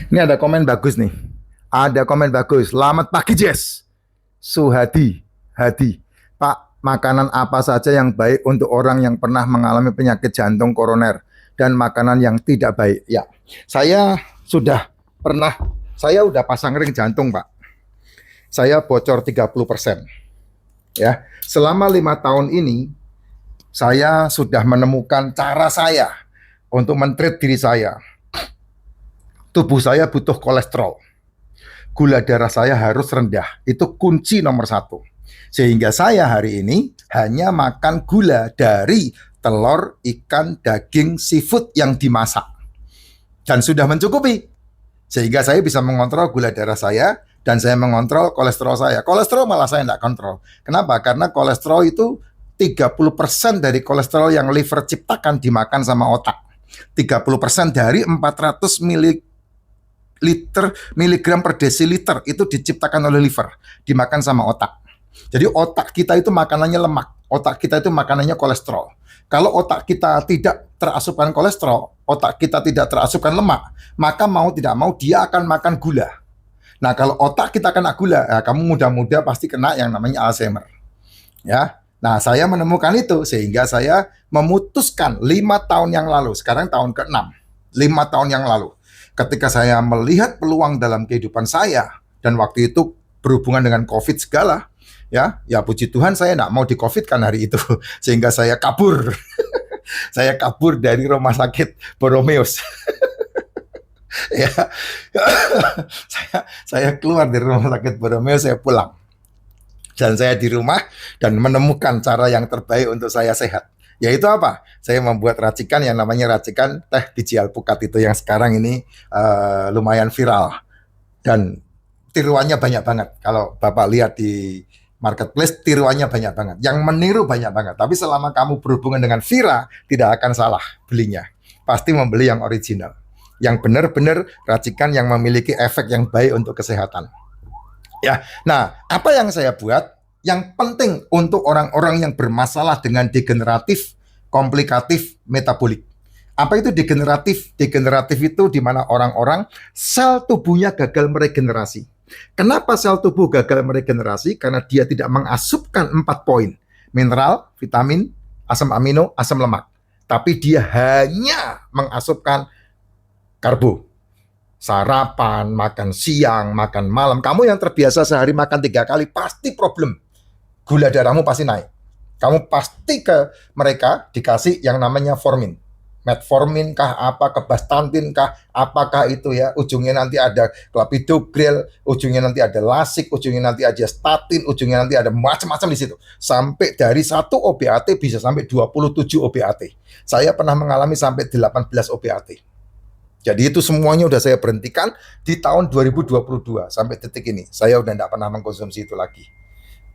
Ini ada komen bagus nih. Ada komen bagus. Selamat pagi Jess. Suhadi. Hadi. Pak, makanan apa saja yang baik untuk orang yang pernah mengalami penyakit jantung koroner dan makanan yang tidak baik? Ya, saya sudah pernah, saya udah pasang ring jantung, Pak. Saya bocor 30%. Ya, selama 5 tahun ini saya sudah menemukan cara saya untuk men-treat diri saya. Tubuh saya butuh kolesterol. Gula darah saya harus rendah. Itu kunci nomor satu. Sehingga saya hari ini hanya makan gula dari telur, ikan, daging, seafood yang dimasak. Dan sudah mencukupi. Sehingga saya bisa mengontrol gula darah saya dan saya mengontrol kolesterol saya. Kolesterol malah saya tidak kontrol. Kenapa? Karena kolesterol itu 30% dari kolesterol yang liver ciptakan dimakan sama otak. 30% dari 400 miligram per desiliter itu diciptakan oleh liver, dimakan sama otak. Jadi otak kita itu makanannya lemak, otak kita itu makanannya kolesterol. Kalau otak kita tidak terasupkan kolesterol, otak kita tidak terasupkan lemak, maka mau tidak mau dia akan makan gula. Nah, kalau otak kita kena gula, ya kamu mudah-mudah pasti kena yang namanya Alzheimer. Ya. Nah, saya menemukan itu sehingga saya memutuskan 5 tahun yang lalu, sekarang tahun ke-6, 5 tahun yang lalu. Ketika saya melihat peluang dalam kehidupan saya, dan waktu itu berhubungan dengan COVID segala, ya puji Tuhan saya tidak mau di-COVID-kan hari itu, sehingga saya kabur. Saya kabur dari rumah sakit Boromeus. Ya, saya keluar dari rumah sakit Boromeus, saya pulang. Dan saya di rumah dan menemukan cara yang terbaik untuk saya sehat. Yaitu apa? Saya membuat racikan yang namanya racikan teh biji alpukat itu yang sekarang ini lumayan viral. Dan tiruannya banyak banget. Kalau Bapak lihat di marketplace, tiruannya banyak banget. Yang meniru banyak banget. Tapi selama kamu berhubungan dengan Vira, tidak akan salah belinya. Pasti membeli yang original. Yang benar-benar racikan yang memiliki efek yang baik untuk kesehatan. Ya, nah apa yang saya buat yang penting untuk orang-orang yang bermasalah dengan degeneratif, komplikatif, metabolik. Apa itu degeneratif? Degeneratif itu di mana orang-orang sel tubuhnya gagal meregenerasi. Kenapa sel tubuh gagal meregenerasi? Karena dia tidak mengasupkan 4 poin. Mineral, vitamin, asam amino, asam lemak. Tapi dia hanya mengasupkan karbo. Sarapan, makan siang, makan malam. Kamu yang terbiasa sehari makan 3 kali, pasti problem. Gula darahmu pasti naik. Kamu pasti ke mereka dikasih yang namanya formin. Metformin kah, apa, kebastantin kah, apakah itu ya. Ujungnya nanti ada clopidogrel, ujungnya nanti ada lasik, ujungnya nanti ada statin, ujungnya nanti ada macam-macam di situ. Sampai dari 1 OBAT bisa sampai 27 OBAT. Saya pernah mengalami sampai 18 OBAT. Jadi itu semuanya udah saya berhentikan di tahun 2022 sampai detik ini. Saya udah tidak pernah mengkonsumsi itu lagi.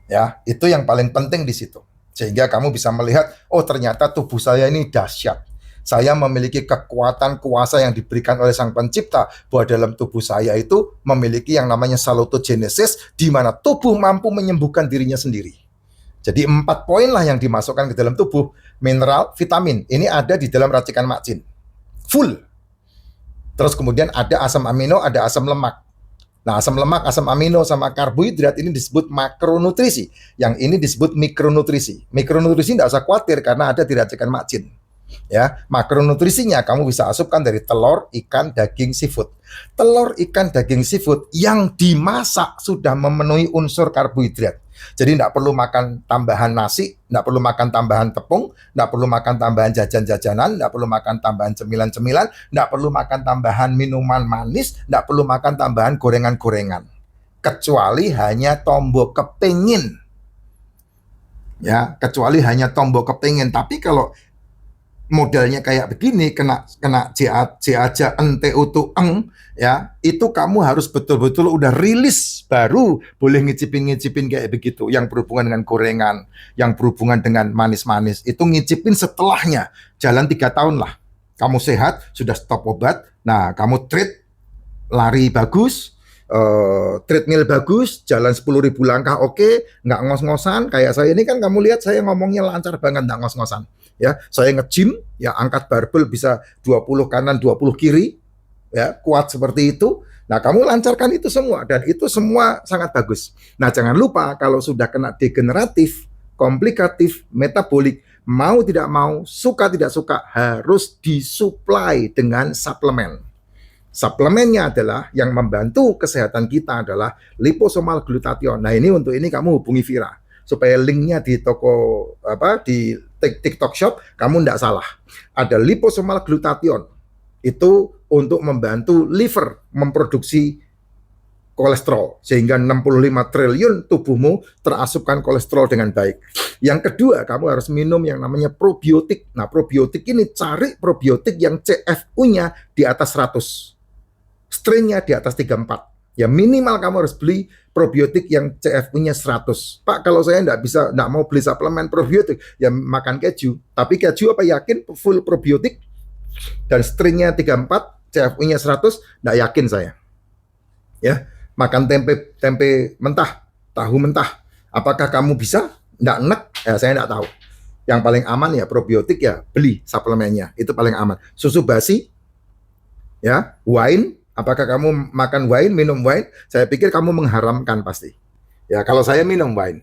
Ya, itu yang paling penting di situ. Sehingga kamu bisa melihat, oh ternyata tubuh saya ini dahsyat. Saya memiliki kekuatan kuasa yang diberikan oleh Sang Pencipta bahwa dalam tubuh saya itu memiliki yang namanya salutogenesis, di mana tubuh mampu menyembuhkan dirinya sendiri. Jadi 4 poin lah yang dimasukkan ke dalam tubuh. Mineral, vitamin, ini ada di dalam racikan Mak Jin. Full. Terus kemudian ada asam amino, ada asam lemak. Nah, asam lemak, asam amino, sama karbohidrat ini disebut makronutrisi. Yang ini disebut mikronutrisi. Mikronutrisi tidak usah khawatir karena ada di racikan Mak Jin. Ya, makronutrisinya kamu bisa asupkan dari telur, ikan, daging, seafood. Telur, ikan, daging, seafood yang dimasak sudah memenuhi unsur karbohidrat. Jadi tidak perlu makan tambahan nasi, tidak perlu makan tambahan tepung, tidak perlu makan tambahan jajan-jajanan, tidak perlu makan tambahan cemilan-cemilan, tidak perlu makan tambahan minuman manis, tidak perlu makan tambahan gorengan-gorengan. Kecuali hanya tombol kepingin. Ya, kecuali hanya tombol kepingin. Tapi kalau modelnya kayak begini, kena C aja ente utu eng, ya itu kamu harus betul-betul udah rilis baru boleh ngicipin kayak begitu. Yang berhubungan dengan gorengan, yang berhubungan dengan manis-manis, itu ngicipin setelahnya. Jalan 3 tahun lah, kamu sehat, sudah stop obat. Nah, kamu treat, lari bagus, treadmill bagus, jalan 10.000 langkah oke, nggak ngos-ngosan. Kayak saya ini kan kamu lihat saya ngomongnya lancar banget, nggak ngos-ngosan. Ya, saya nge-gym, ya angkat barbel bisa 20 kanan 20 kiri, ya, kuat seperti itu. Nah, kamu lancarkan itu semua dan itu semua sangat bagus. Nah, jangan lupa kalau sudah kena degeneratif, komplikatif, metabolik, mau tidak mau, suka tidak suka harus disuplai dengan suplemen. Suplemennya adalah yang membantu kesehatan kita adalah liposomal glutathione. Nah, ini untuk ini kamu hubungi Vira supaya linknya di toko di TikTok Shop kamu tidak salah. Ada liposomal glutathione itu untuk membantu liver memproduksi kolesterol sehingga 65 triliun tubuhmu terasupkan kolesterol dengan baik. Yang kedua, kamu harus minum yang namanya probiotik. Nah, probiotik ini cari probiotik yang CFU-nya di atas 100. Strain-nya di atas 34. Ya minimal kamu harus beli probiotik yang CFU-nya 100. Pak, kalau saya nggak mau beli suplemen probiotik, ya makan keju. Tapi keju apa yakin full probiotik? Dan strain-nya 34, CFU-nya 100, nggak yakin saya. Ya, makan tempe mentah, tahu mentah. Apakah kamu bisa? Nggak enak? Ya, saya nggak tahu. Yang paling aman ya probiotik ya beli suplemennya, itu paling aman. Susu basi, ya, wine. Apakah kamu makan wine, minum wine? Saya pikir kamu mengharamkan pasti. Ya, kalau saya minum wine,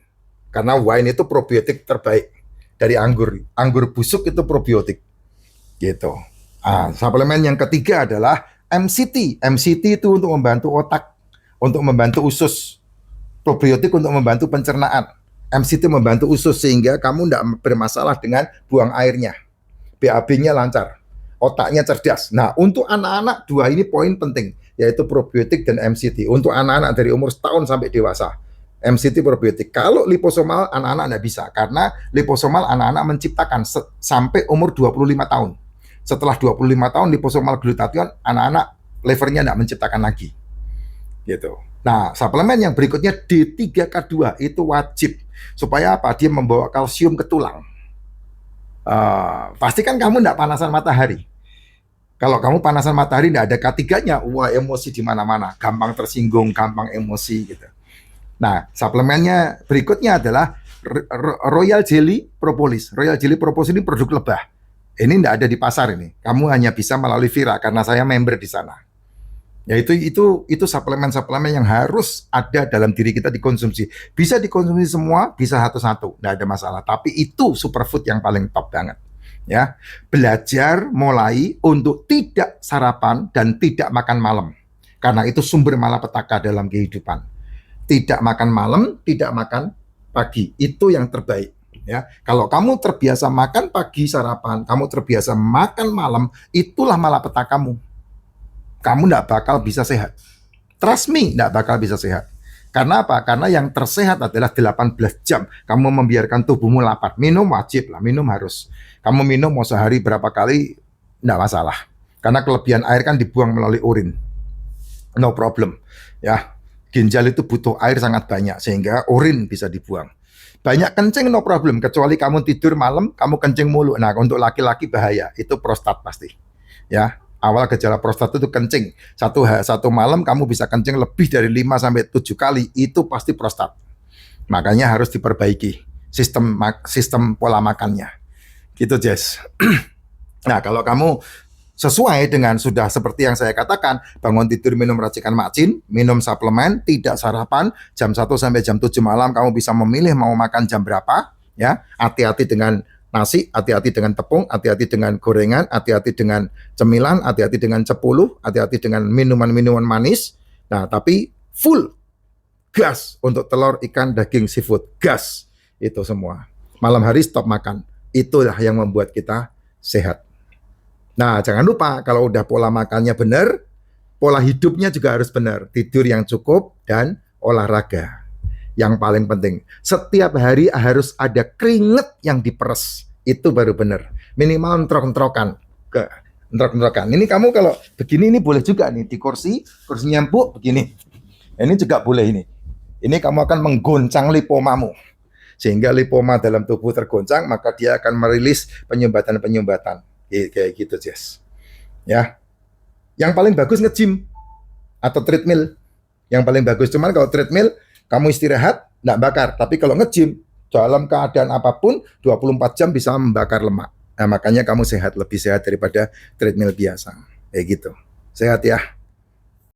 karena wine itu probiotik terbaik dari anggur. Anggur busuk itu probiotik, gitu. Suplemen yang ketiga adalah MCT. MCT itu untuk membantu otak, untuk membantu usus. Probiotik untuk membantu pencernaan. MCT membantu usus sehingga kamu tidak bermasalah dengan buang airnya. BAB-nya lancar. Otaknya cerdas. Nah, untuk anak-anak dua ini poin penting, yaitu probiotik dan MCT. Untuk anak-anak dari umur setahun sampai dewasa, MCT probiotik. Kalau liposomal anak-anak tidak bisa, karena liposomal anak-anak menciptakan sampai umur 25 tahun. Setelah 25 tahun liposomal glutathione, anak-anak levernya tidak menciptakan lagi. Gitu. Nah, suplemen yang berikutnya D3K2 itu wajib. Supaya apa? Dia membawa kalsium ke tulang. Pastikan kamu tidak panasan matahari. Kalau kamu panasan matahari tidak ada K3-nya, wah emosi di mana-mana, gampang tersinggung, gampang emosi gitu. Nah, suplemennya berikutnya adalah Royal Jelly Propolis. Royal Jelly Propolis ini produk lebah. Ini tidak ada di pasar ini. Kamu hanya bisa melalui Vira karena saya member di sana. Ya itu suplemen-suplemen yang harus ada dalam diri kita dikonsumsi. Bisa dikonsumsi semua, bisa satu-satu, tidak ada masalah. Tapi itu superfood yang paling top banget. Ya, belajar mulai untuk tidak sarapan dan tidak makan malam. Karena itu sumber malapetaka dalam kehidupan. Tidak makan malam, tidak makan pagi. Itu yang terbaik. Ya, kalau kamu terbiasa makan pagi sarapan, kamu terbiasa makan malam, itulah malapetakamu. Kamu tidak bakal bisa sehat. Trust me, tidak bakal bisa sehat. Karena apa? Karena yang tersehat adalah 18 jam. Kamu membiarkan tubuhmu lapar. Minum wajib lah, minum harus. Kamu minum mau sehari berapa kali, tidak masalah. Karena kelebihan air kan dibuang melalui urin. No problem. Ya, ginjal itu butuh air sangat banyak, sehingga urin bisa dibuang. Banyak kencing no problem, kecuali kamu tidur malam, kamu kencing mulu. Nah, untuk laki-laki bahaya, itu prostat pasti. Ya, awal gejala prostat itu kencing. Satu malam kamu bisa kencing lebih dari 5-7 kali, itu pasti prostat. Makanya harus diperbaiki sistem pola makannya. Gitu, Jess. Nah, kalau kamu sesuai dengan sudah seperti yang saya katakan, bangun tidur minum racikan macin, minum suplemen, tidak sarapan, jam 1 sampai jam 7 malam kamu bisa memilih mau makan jam berapa, ya. Hati-hati dengan nasi, hati-hati dengan tepung, hati-hati dengan gorengan, hati-hati dengan cemilan, hati-hati dengan cepuluh, hati-hati dengan minuman-minuman manis. Nah, tapi full gas untuk telur, ikan, daging, seafood, gas itu semua. Malam hari stop makan. Itulah yang membuat kita sehat. Nah, jangan lupa kalau udah pola makannya benar, pola hidupnya juga harus benar. Tidur yang cukup dan olahraga. Yang paling penting, setiap hari harus ada keringat yang diperes. Itu baru benar. Minimal entrok-entrokan. Ini kamu kalau begini ini boleh juga nih di kursinya empuk begini. Ini juga boleh ini. Ini kamu akan menggoncang lipomamu. Sehingga lipoma dalam tubuh tergoncang, maka dia akan merilis penyumbatan-penyumbatan. Kayak gitu, Jess. Ya. Yang paling bagus nge-gym atau treadmill. Yang paling bagus, cuman kalau treadmill kamu istirahat enggak bakar, tapi kalau nge-gym dalam keadaan apapun 24 jam bisa membakar lemak. Nah, makanya kamu sehat, lebih sehat daripada treadmill biasa. Kayak gitu. Sehat ya.